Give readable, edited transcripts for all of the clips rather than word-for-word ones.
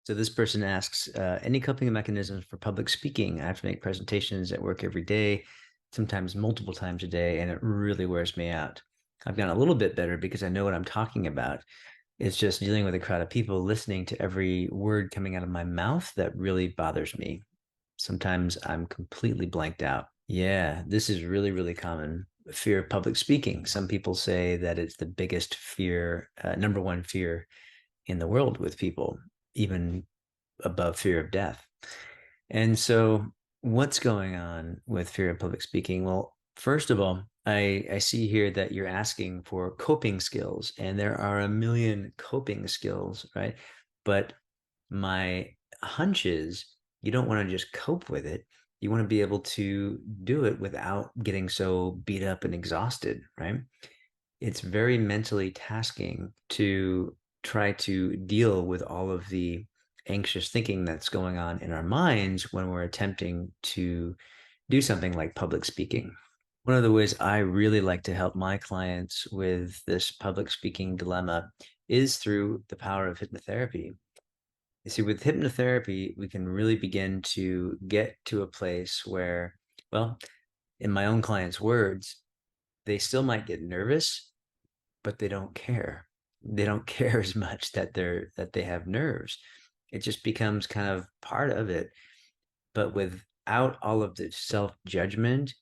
So this person asks, any coping mechanisms for public speaking? I have to make presentations at work every day, sometimes multiple times a day, and it really wears me out. I've gotten a little bit better because I know what I'm talking about. It's just dealing with a crowd of people, listening to every word coming out of my mouth that really bothers me. Sometimes I'm completely blanked out. Yeah, this is really, really common. Fear of public speaking. Some people say that it's the biggest fear, number one fear in the world with people, even above fear of death. And so, what's going on with fear of public speaking? Well, first of all, I see here that you're asking for coping skills, and there are a million coping skills, right? But my hunch is you don't want to just cope with it. You want to be able to do it without getting so beat up and exhausted, right? It's very mentally tasking to try to deal with all of the anxious thinking that's going on in our minds when we're attempting to do something like public speaking. One of the ways I really like to help my clients with this public speaking dilemma is through the power of hypnotherapy. You see, with hypnotherapy, we can really begin to get to a place where, well, in my own clients' words, they still might get nervous, but they don't care. They don't care as much that they have nerves. It just becomes kind of part of it. But without all of the self-judgment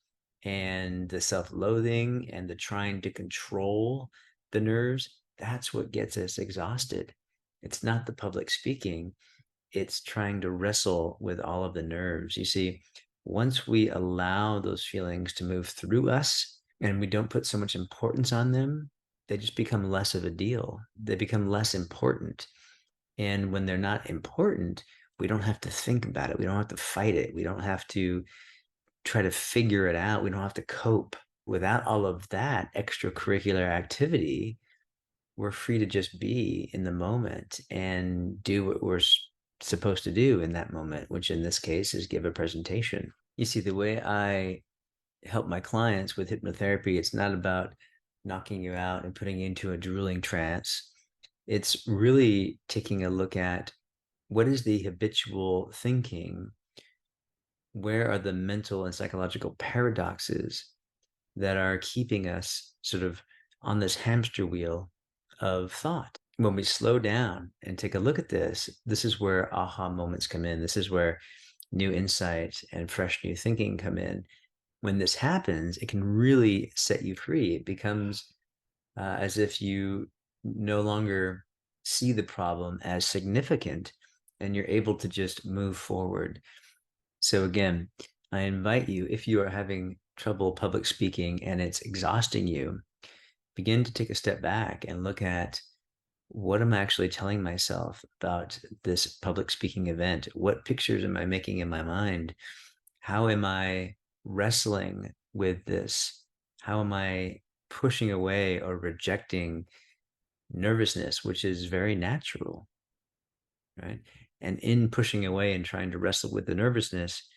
and the self-loathing and the trying to control the nerves, that's what gets us exhausted. It's not the public speaking, it's trying to wrestle with all of the nerves. You see, once we allow those feelings to move through us and we don't put so much importance on them, they just become less of a deal. They become less important. And when they're not important, we don't have to think about it. We don't have to fight it. We don't have to try to figure it out. We don't have to cope. Without all of that extracurricular activity, we're free to just be in the moment and do what we're supposed to do in that moment, which in this case is give a presentation. You see, the way I help my clients with hypnotherapy, it's not about knocking you out and putting you into a drooling trance. It's really taking a look at what is the habitual thinking? Where are the mental and psychological paradoxes that are keeping us sort of on this hamster wheel of thought? When we slow down and take a look at this, this is where aha moments come in. This is where new insight and fresh new thinking come in. When this happens, it can really set you free. It becomes as if you no longer see the problem as significant and you're able to just move forward. So, again, I invite you, if you are having trouble public speaking and it's exhausting you, begin to take a step back and look at what am I actually telling myself about this public speaking event? What pictures am I making in my mind? How am I wrestling with this? How am I pushing away or rejecting nervousness, which is very natural, right? And in pushing away and trying to wrestle with the nervousness,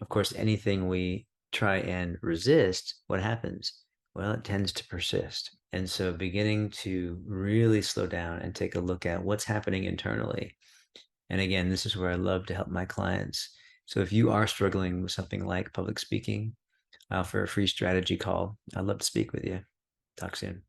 of course, anything we try and resist, what happens? Well, it tends to persist. And so beginning to really slow down and take a look at what's happening internally. And again, this is where I love to help my clients. So if you are struggling with something like public speaking, I offer a free strategy call. I'd love to speak with you. Talk soon.